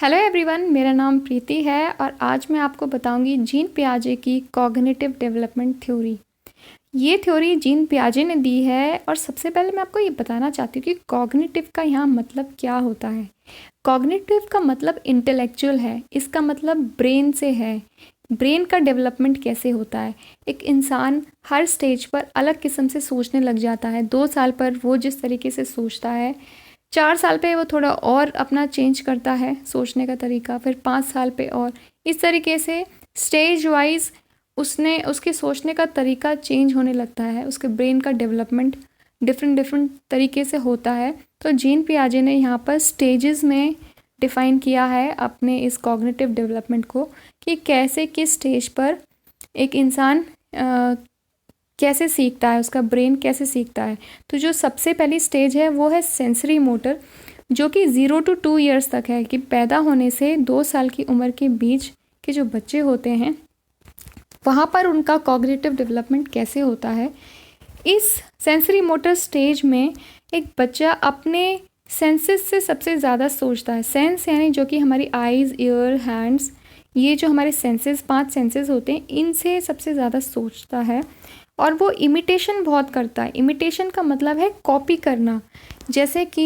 Hello everyone, मेरा नाम प्रीति है और आज मैं आपको बताऊंगी जीन पियाजे की कॉग्निटिव डेवलपमेंट थ्योरी। ये थ्योरी जीन पियाजे ने दी है और सबसे पहले मैं आपको ये बताना चाहती हूँ कि कॉग्निटिव का यहाँ मतलब क्या होता है। कॉग्निटिव का मतलब इंटेलेक्चुअल है, इसका मतलब ब्रेन से है। ब्रेन का डेवलपमेंट कैसे होता है, एक इंसान हर स्टेज पर अलग किस्म से सोचने लग जाता है। 2 साल पर वो जिस तरीके से सोचता है, 4 साल पे वो थोड़ा और अपना चेंज करता है सोचने का तरीका, फिर 5 साल पे और इस तरीके से स्टेज वाइज उसके सोचने का तरीका चेंज होने लगता है। उसके ब्रेन का डेवलपमेंट डिफरेंट डिफरेंट तरीके से होता है। तो जीन पियाजे ने यहाँ पर स्टेजेस में डिफ़ाइन किया है अपने इस कॉग्निटिव डेवलपमेंट को कि कैसे किस स्टेज पर एक इंसान कैसे सीखता है, उसका ब्रेन कैसे सीखता है। तो जो सबसे पहली स्टेज है वो है सेंसरी मोटर, जो कि 0 to 2 ईयर्स तक है, कि पैदा होने से 2 साल की उम्र के बीच के जो बच्चे होते हैं वहाँ पर उनका कॉग्निटिव डेवलपमेंट कैसे होता है। इस सेंसरी मोटर स्टेज में एक बच्चा अपने सेंसेस से सबसे ज़्यादा सोचता है। सेंस यानी जो कि हमारी आइज़, ईयर, हैंड्स, ये जो हमारे सेंसेस 5 सेंसेस होते हैं, इनसे सबसे ज़्यादा सोचता है। और वो इमिटेशन बहुत करता है। इमिटेशन का मतलब है कॉपी करना। जैसे कि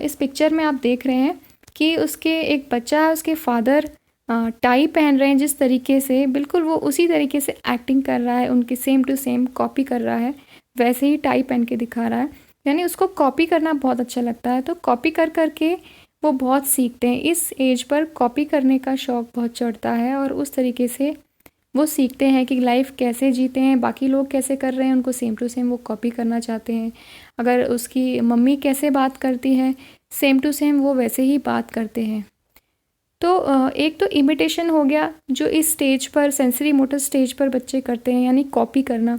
इस पिक्चर में आप देख रहे हैं कि उसके एक बच्चा है, उसके फादर टाई पहन रहे हैं जिस तरीके से, बिल्कुल वो उसी तरीके से एक्टिंग कर रहा है, उनकी सेम टू सेम कॉपी कर रहा है, वैसे ही टाई पहन के दिखा रहा है। यानी उसको कॉपी करना बहुत अच्छा लगता है। तो कॉपी कर कर के वो बहुत सीखते हैं। इस एज पर कॉपी करने का शौक़ बहुत चढ़ता है और उस तरीके से वो सीखते हैं कि लाइफ कैसे जीते हैं, बाकी लोग कैसे कर रहे हैं, उनको सेम टू सेम वो कॉपी करना चाहते हैं। अगर उसकी मम्मी कैसे बात करती है, सेम टू सेम वो वैसे ही बात करते हैं। तो एक तो इमिटेशन हो गया जो इस स्टेज पर, सेंसरी मोटर स्टेज पर बच्चे करते हैं, यानी कॉपी करना।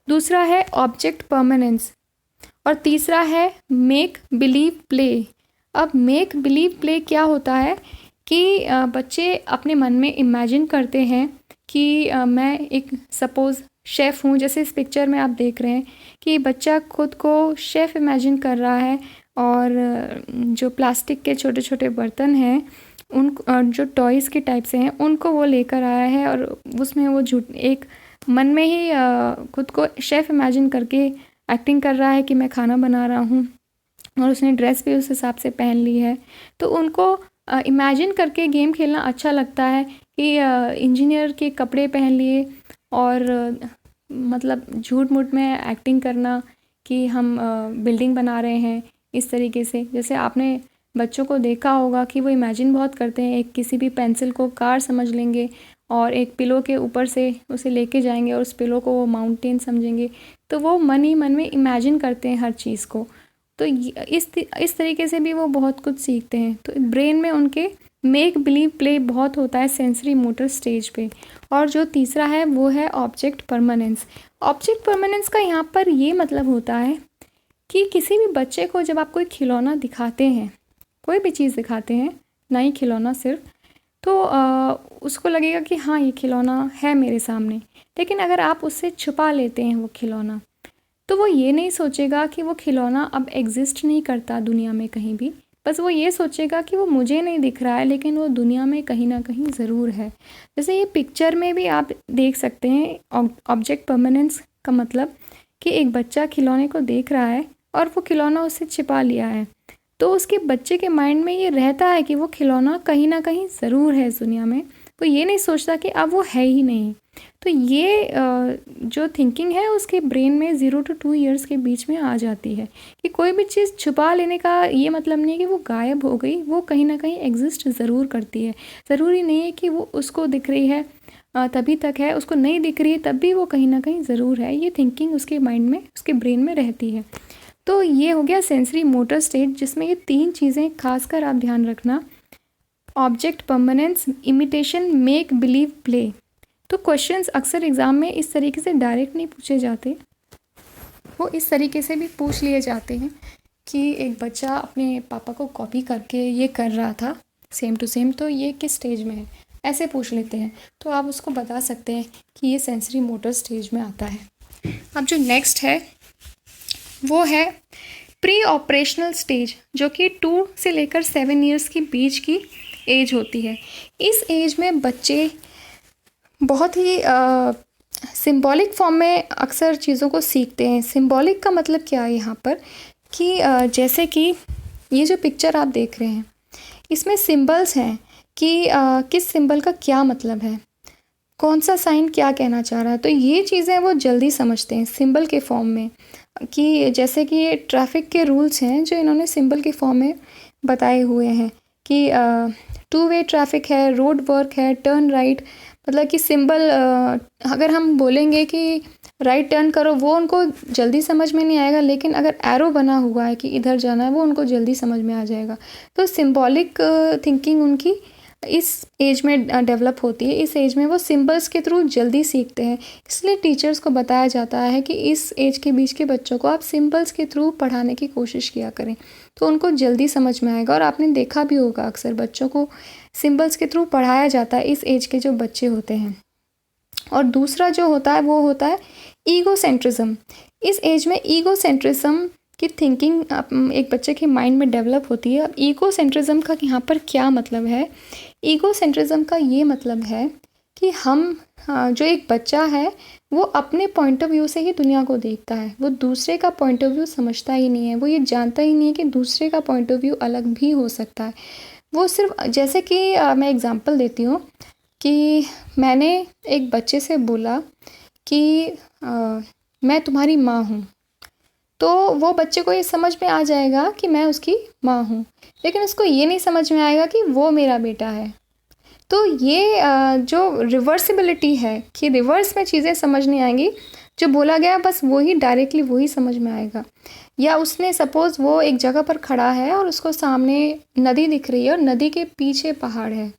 दूसरा है ऑब्जेक्ट परमानेंस और तीसरा है मेक बिलीव प्ले। अब मेक बिलीव प्ले क्या होता है कि बच्चे अपने मन में इमेजिन करते हैं कि मैं एक सपोज़ शेफ़ हूँ। जैसे इस पिक्चर में आप देख रहे हैं कि बच्चा खुद को शेफ़ इमेजिन कर रहा है और जो प्लास्टिक के छोटे छोटे बर्तन हैं, उन जो टॉयज़ के टाइप से हैं, उनको वो लेकर आया है और उसमें वो एक मन में ही खुद को शेफ़ इमेजिन करके एक्टिंग कर रहा है कि मैं खाना बना रहा हूँ, और उसने ड्रेस भी उस हिसाब से पहन ली है। तो उनको इमेजिन करके गेम खेलना अच्छा लगता है कि इंजीनियर के कपड़े पहन लिए और मतलब झूठ मूठ में एक्टिंग करना कि हम बिल्डिंग बना रहे हैं, इस तरीके से। जैसे आपने बच्चों को देखा होगा कि वो इमेजिन बहुत करते हैं, एक किसी भी पेंसिल को कार समझ लेंगे और एक पिलो के ऊपर से उसे लेके जाएंगे और उस पिलो को वो माउंटेन समझेंगे। तो वो मन ही मन में इमेजिन करते हैं हर चीज़ को। तो इस तरीके से भी वो बहुत कुछ सीखते हैं। तो ब्रेन में उनके मेक बिलीव प्ले बहुत होता है सेंसरी मोटर स्टेज पे। और जो तीसरा है वो है ऑब्जेक्ट परमानेंस। ऑब्जेक्ट परमानेंस का यहाँ पर ये मतलब होता है कि किसी भी बच्चे को जब आप कोई खिलौना दिखाते हैं, कोई भी चीज़ दिखाते हैं, ना ही खिलौना सिर्फ, तो उसको लगेगा कि हाँ ये खिलौना है मेरे सामने। लेकिन अगर आप उससे छुपा लेते हैं वो खिलौना, तो वो ये नहीं सोचेगा कि वो खिलौना अब एग्जिस्ट नहीं करता दुनिया में कहीं भी। बस वो ये सोचेगा कि वो मुझे नहीं दिख रहा है, लेकिन वो दुनिया में कहीं ना कहीं ज़रूर है। जैसे ये पिक्चर में भी आप देख सकते हैं, ऑब्जेक्ट परमानेंस का मतलब कि एक बच्चा खिलौने को देख रहा है और वो खिलौना उससे छिपा लिया है। तो उसके बच्चे के माइंड में ये रहता है कि वो खिलौना कहीं ना कहीं ज़रूर है इस दुनिया में। वो ये नहीं सोचता कि अब वो है ही नहीं। तो ये जो थिंकिंग है उसके ब्रेन में 0 to 2 ईयर्स के बीच में आ जाती है कि कोई भी चीज़ छुपा लेने का ये मतलब नहीं है कि वो गायब हो गई, वो कहीं ना कहीं एग्जिस्ट ज़रूर करती है। ज़रूरी नहीं है कि वो उसको दिख रही है तभी तक है, उसको नहीं दिख रही है तब भी वो कहीं ना कहीं ज़रूर है। ये थिंकिंग उसके माइंड में, उसके ब्रेन में रहती है। तो ये हो गया सेंसरी मोटर स्टेज, जिसमें ये 3 चीज़ें खासकर आप ध्यान रखना: object permanence, imitation, make believe play. तो क्वेश्चंस अक्सर एग्ज़ाम में इस तरीके से डायरेक्ट नहीं पूछे जाते, वो इस तरीके से भी पूछ लिए जाते हैं कि एक बच्चा अपने पापा को कॉपी करके ये कर रहा था सेम टू सेम, तो ये किस स्टेज में है, ऐसे पूछ लेते हैं। तो आप उसको बता सकते हैं कि ये सेंसरी मोटर स्टेज में आता है। अब जो नेक्स्ट है वो है प्री ऑपरेशनल स्टेज, जो कि 2 से लेकर 7 ईयर्स के बीच की एज होती है। इस एज में बच्चे बहुत ही सिंबॉलिक फॉर्म में अक्सर चीज़ों को सीखते हैं। सिंबॉलिक का मतलब क्या है यहाँ पर कि जैसे कि ये जो पिक्चर आप देख रहे हैं इसमें सिंबल्स हैं कि किस सिंबल का क्या मतलब है, कौन सा साइन क्या कहना चाह रहा है। तो ये चीज़ें वो जल्दी समझते हैं सिंबल के फॉर्म में, कि जैसे कि ये ट्रैफिक के रूल्स हैं जो इन्होंने सिंबल के फॉर्म में बताए हुए हैं कि 2 वे ट्रैफिक है, रोड वर्क है, टर्न राइट। मतलब कि सिंबल अगर हम बोलेंगे कि राइट टर्न करो वो उनको जल्दी समझ में नहीं आएगा, लेकिन अगर एरो बना हुआ है कि इधर जाना है वो उनको जल्दी समझ में आ जाएगा। तो सिंबॉलिक थिंकिंग उनकी इस एज में डेवलप होती है। इस एज में वो सिंबल्स के थ्रू जल्दी सीखते हैं। इसलिए टीचर्स को बताया जाता है कि इस एज के बीच के बच्चों को आप सिंबल्स के थ्रू पढ़ाने की कोशिश किया करें, तो उनको जल्दी समझ में आएगा। और आपने देखा भी होगा अक्सर बच्चों को सिंबल्स के थ्रू पढ़ाया जाता है इस एज के जो बच्चे होते हैं। और दूसरा जो होता है वो होता है ईगोसेंट्रिज्म। इस एज में ईगोसेंट्रिज्म की थिंकिंग एक बच्चे के माइंड में डेवलप होती है। अब ईगोसेंट्रिज्म का यहाँ पर क्या मतलब है? ईगोसेंट्रिज्म का ये मतलब है कि हम जो एक बच्चा है वो अपने पॉइंट ऑफ व्यू से ही दुनिया को देखता है, वो दूसरे का पॉइंट ऑफ व्यू समझता ही नहीं है। वो ये जानता ही नहीं है कि दूसरे का पॉइंट ऑफ व्यू अलग भी हो सकता है। वो सिर्फ जैसे कि मैं एग्जांपल देती हूँ कि मैंने एक बच्चे से बोला कि मैं तुम्हारी माँ हूँ, तो वो बच्चे को ये समझ में आ जाएगा कि मैं उसकी माँ हूँ, लेकिन उसको ये नहीं समझ में आएगा कि वो मेरा बेटा है। तो ये जो रिवर्सिबिलिटी है कि रिवर्स में चीज़ें समझ नहीं आएंगी, जो बोला गया बस वही डायरेक्टली वही समझ में आएगा। या उसने सपोज़ वो एक जगह पर खड़ा है और उसको सामने नदी दिख रही है और नदी के पीछे पहाड़ है,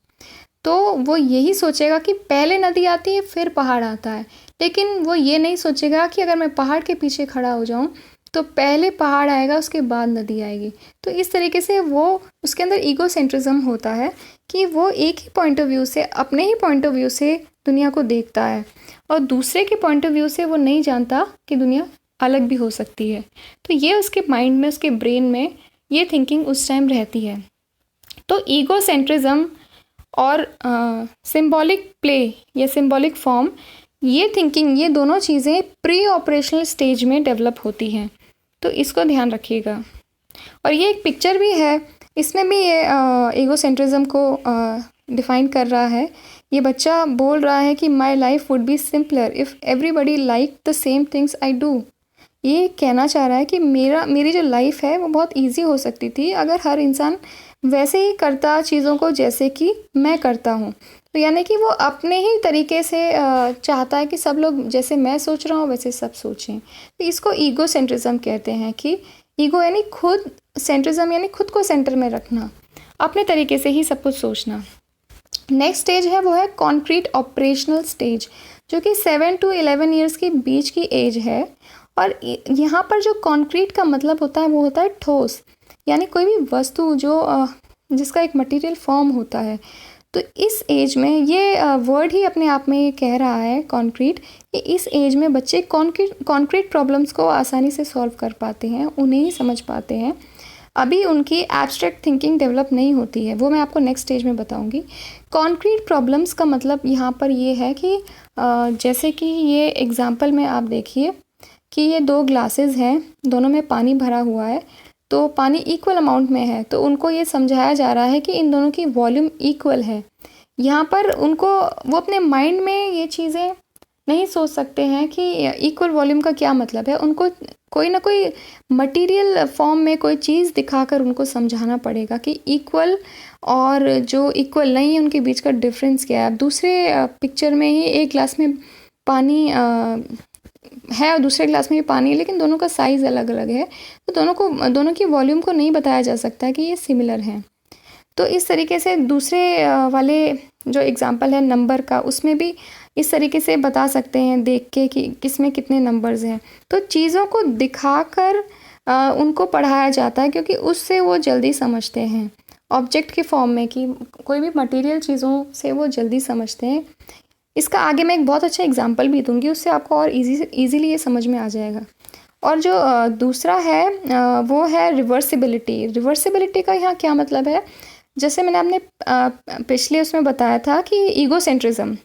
तो वो यही सोचेगा कि पहले नदी आती है फिर पहाड़ आता है, लेकिन वो ये नहीं सोचेगा कि अगर मैं पहाड़ के पीछे खड़ा हो जाऊं तो पहले पहाड़ आएगा उसके बाद नदी आएगी। तो इस तरीके से वो उसके अंदर ईगोसेंट्रिज्म होता है कि वो एक ही पॉइंट ऑफ व्यू से, अपने ही पॉइंट ऑफ व्यू से दुनिया को देखता है और दूसरे के पॉइंट ऑफ व्यू से वो नहीं जानता कि दुनिया अलग भी हो सकती है। तो ये उसके माइंड में, उसके ब्रेन में ये थिंकिंग उस टाइम रहती है। तो ईगोसेंट्रिज्म और सिंबॉलिक प्ले या सिंबॉलिक फॉर्म, ये थिंकिंग, ये दोनों चीज़ें प्री ऑपरेशनल स्टेज में डेवलप होती हैं, तो इसको ध्यान रखिएगा। और ये एक पिक्चर भी है, इसमें भी ये ईगोसेंट्रिज्म को डिफ़ाइन कर रहा है। ये बच्चा बोल रहा है कि my life would be simpler if everybody like the same things I do. ये कहना चाह रहा है कि मेरी जो लाइफ है वो बहुत ईजी हो सकती थी अगर हर इंसान वैसे ही करता चीज़ों को जैसे कि मैं करता हूँ। तो यानी कि वो अपने ही तरीके से चाहता है कि सब लोग जैसे मैं सोच रहा हूँ वैसे सब सोचें। तो इसको ईगोसेंट्रिज्म कहते हैं कि ईगो यानी खुद, सेंट्रिज्म यानी खुद को सेंटर में रखना, अपने तरीके से ही सब कुछ सोचना। नेक्स्ट स्टेज है वो है कॉन्क्रीट ऑपरेशनल स्टेज, जो कि 7 to 11 ईयर्स के बीच की एज है। और यहाँ पर जो कॉन्क्रीट का मतलब होता है वो होता है ठोस, यानी कोई भी वस्तु जो जिसका एक मटेरियल फॉर्म होता है। तो इस एज में ये वर्ड ही अपने आप में ये कह रहा है कॉन्क्रीट, कि इस एज में बच्चे कॉन्क्रीट प्रॉब्लम्स को आसानी से सॉल्व कर पाते हैं, उन्हें ही समझ पाते हैं। अभी उनकी एब्स्ट्रैक्ट थिंकिंग डेवलप नहीं होती है, वो मैं आपको नेक्स्ट स्टेज में बताऊंगी। कॉन्क्रीट प्रॉब्लम्स का मतलब यहाँ पर ये है कि जैसे कि ये एग्जांपल में आप देखिए कि ये 2 ग्लासेस हैं, दोनों में पानी भरा हुआ है, तो पानी इक्वल अमाउंट में है, तो उनको ये समझाया जा रहा है कि इन दोनों की वॉल्यूम इक्वल है। यहाँ पर उनको, वो अपने माइंड में ये चीज़ें नहीं सोच सकते हैं कि इक्वल वॉल्यूम का क्या मतलब है। उनको कोई ना कोई मटेरियल फॉर्म में कोई चीज़ दिखाकर उनको समझाना पड़ेगा कि इक्वल और जो इक्वल नहीं है उनके बीच का डिफरेंस क्या है। अब दूसरे पिक्चर में ही एक ग्लास में पानी है और दूसरे ग्लास में भी पानी है, लेकिन दोनों का साइज़ अलग अलग है, तो दोनों की वॉल्यूम को नहीं बताया जा सकता कि ये सिमिलर हैं। तो इस तरीके से दूसरे वाले जो एग्जांपल है नंबर का, उसमें भी इस तरीके से बता सकते हैं देख के कि किसमें कितने नंबर्स हैं। तो चीज़ों को दिखाकर उनको पढ़ाया जाता है, क्योंकि उससे वो जल्दी समझते हैं। ऑब्जेक्ट के फॉर्म में कि कोई भी मटेरियल चीज़ों से वो जल्दी समझते हैं। इसका आगे मैं एक बहुत अच्छा एग्जांपल भी दूंगी, उससे आपको और इजीली ये समझ में आ जाएगा। और जो दूसरा है वो है रिवर्सिबिलिटी। रिवर्सिबिलिटी का यहाँ क्या मतलब है? जैसे मैंने अपने पिछले उसमें बताया था कि ईगोसेंट्रिज्म,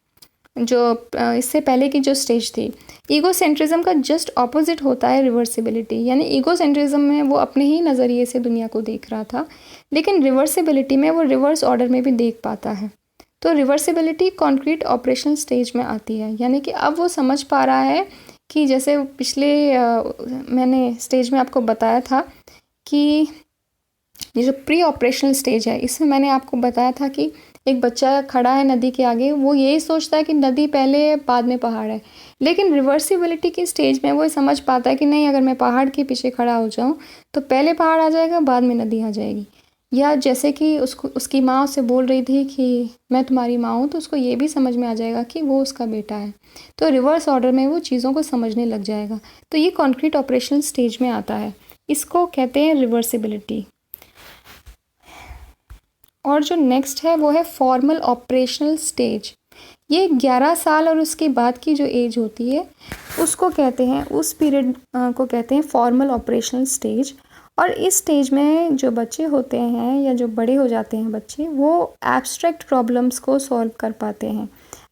जो इससे पहले की जो स्टेज थी, ईगोसेंट्रिज्म का जस्ट ऑपोजिट होता है रिवर्सिबिलिटी। यानी ईगोसेंट्रिज्म में वो अपने ही नज़रिए से दुनिया को देख रहा था, लेकिन रिवर्सिबिलिटी में वो रिवर्स ऑर्डर में भी देख पाता है। तो रिवर्सिबिलिटी कॉन्क्रीट ऑपरेशनल स्टेज में आती है, यानी कि अब वो समझ पा रहा है कि जैसे पिछले मैंने स्टेज में आपको बताया था कि ये जो प्री ऑपरेशनल स्टेज है, इसमें मैंने आपको बताया था कि एक बच्चा खड़ा है नदी के आगे, वो यही सोचता है कि नदी पहले बाद में पहाड़ है, लेकिन रिवर्सिबिलिटी की स्टेज में वो समझ पाता है कि नहीं, अगर मैं पहाड़ के पीछे खड़ा हो जाऊं तो पहले पहाड़ आ जाएगा, बाद में नदी आ जाएगी। या जैसे कि उसकी माँ उससे बोल रही थी कि मैं तुम्हारी माँ हूँ, तो उसको ये भी समझ में आ जाएगा कि वो उसका बेटा है। तो रिवर्स ऑर्डर में वो चीज़ों को समझने लग जाएगा। तो ये कॉन्क्रीट ऑपरेशनल स्टेज में आता है, इसको कहते हैं रिवर्सिबिलिटी। और जो नेक्स्ट है वो है फॉर्मल ऑपरेशनल स्टेज। ये 11 साल और उसके बाद की जो एज होती है उसको कहते हैं, उस पीरियड को कहते हैं फॉर्मल ऑपरेशनल स्टेज। और इस स्टेज में जो बच्चे होते हैं या जो बड़े हो जाते हैं बच्चे, वो एब्स्ट्रैक्ट प्रॉब्लम्स को सॉल्व कर पाते हैं।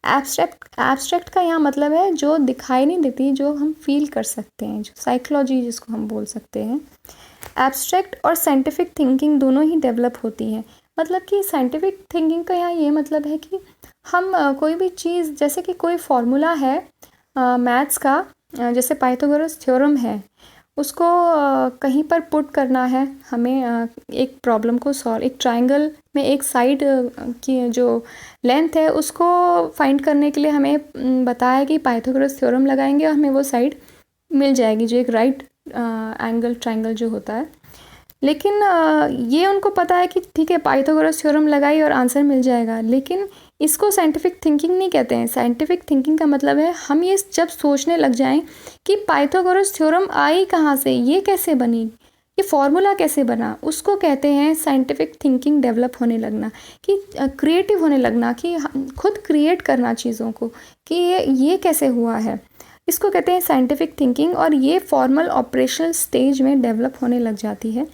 एब्स्ट्रैक्ट का यहाँ मतलब है जो दिखाई नहीं देती, जो हम फील कर सकते हैं, जो साइकोलॉजी जिसको हम बोल सकते हैं। एब्स्ट्रैक्ट और साइंटिफिक थिंकिंग दोनों ही डेवलप होती हैं। मतलब कि साइंटिफिक थिंकिंग का यहाँ ये मतलब है कि हम कोई भी चीज़, जैसे कि कोई फार्मूला है मैथ्स का, जैसे पाइथागोरस थ्योरम है, उसको कहीं पर पुट करना है हमें, एक प्रॉब्लम को सॉल्व, एक ट्रायंगल में एक साइड की जो लेंथ है उसको फाइंड करने के लिए हमें बताया कि पाइथागोरस थ्योरम लगाएंगे और हमें वो साइड मिल जाएगी, जो एक राइट एंगल ट्रायंगल जो होता है। लेकिन ये उनको पता है कि ठीक है, पाइथागोरस थ्योरम लगाई और आंसर मिल जाएगा, लेकिन इसको साइंटिफिक थिंकिंग नहीं कहते हैं। साइंटिफिक थिंकिंग का मतलब है हम ये जब सोचने लग जाएं कि पाइथागोरस थ्योरम आई कहाँ से, ये कैसे बनी, ये फॉर्मूला कैसे बना, उसको कहते हैं साइंटिफिक थिंकिंग डेवलप होने लगना, कि क्रिएटिव होने लगना, कि खुद क्रिएट करना चीज़ों को, कि ये कैसे हुआ है, इसको कहते हैं साइंटिफिक थिंकिंग। और ये फॉर्मल ऑपरेशनल स्टेज में डेवलप होने लग जाती है।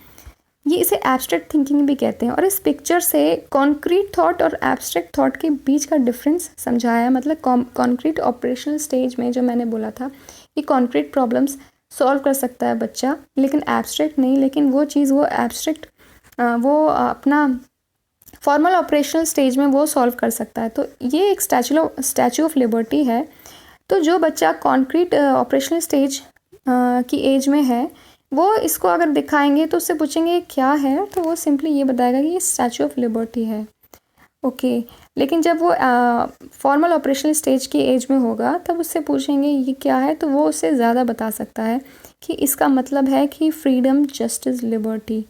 ये इसे एब्स्ट्रैक्ट थिंकिंग भी कहते हैं। और इस पिक्चर से कॉन्क्रीट थॉट और एब्स्ट्रैक्ट थॉट के बीच का डिफरेंस समझाया है। मतलब कॉन्क्रीट ऑपरेशनल स्टेज में जो मैंने बोला था कि कॉन्क्रीट प्रॉब्लम्स सॉल्व कर सकता है बच्चा, लेकिन एब्स्ट्रैक्ट नहीं। लेकिन वो चीज़, वो एब्स्ट्रैक्ट वो अपना फॉर्मल ऑपरेशनल स्टेज में वो सॉल्व कर सकता है। तो ये एक स्टैचू ऑफ लिबर्टी है। तो जो बच्चा कॉन्क्रीट ऑपरेशनल स्टेज की एज में है, वो इसको अगर दिखाएंगे तो उससे पूछेंगे क्या है, तो वो सिंपली ये बताएगा कि ये स्टैचू ऑफ लिबर्टी है। ओके, लेकिन जब वो फॉर्मल ऑपरेशनल स्टेज की एज में होगा तब उससे पूछेंगे ये क्या है, तो वो उससे ज़्यादा बता सकता है कि इसका मतलब है कि फ्रीडम, जस्टिस, लिबर्टी,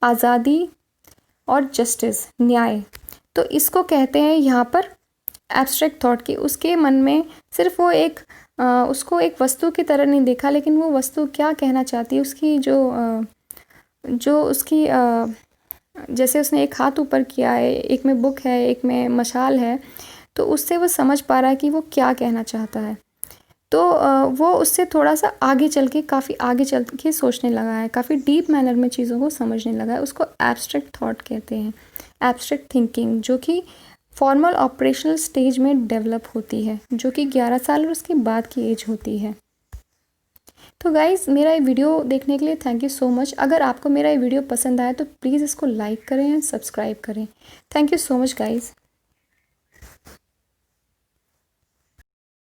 आज़ादी और जस्टिस, न्याय। तो इसको कहते हैं यहाँ पर एब्स्ट्रैक्ट थॉट की। उसके मन में सिर्फ वो उसको एक वस्तु की तरह नहीं देखा, लेकिन वो वस्तु क्या कहना चाहती है, उसकी जो उसकी जैसे उसने एक हाथ ऊपर किया है, एक में बुक है, एक में मशाल है, तो उससे वो समझ पा रहा है कि वो क्या कहना चाहता है। तो वो उससे थोड़ा सा आगे चल के, काफ़ी आगे चल के सोचने लगा है, काफ़ी डीप मैनर में चीज़ों को समझने लगा है। उसको एब्स्ट्रैक्ट थॉट कहते हैं, एब्स्ट्रैक्ट थिंकिंग, जो कि फॉर्मल ऑपरेशनल स्टेज में डेवलप होती है, जो कि 11 साल और उसके बाद की एज होती है। तो गाइज़, मेरा ये वीडियो देखने के लिए थैंक यू सो मच। अगर आपको मेरा ये वीडियो पसंद आया तो प्लीज़ इसको लाइक करें एंड सब्सक्राइब करें। Thank you so much guys.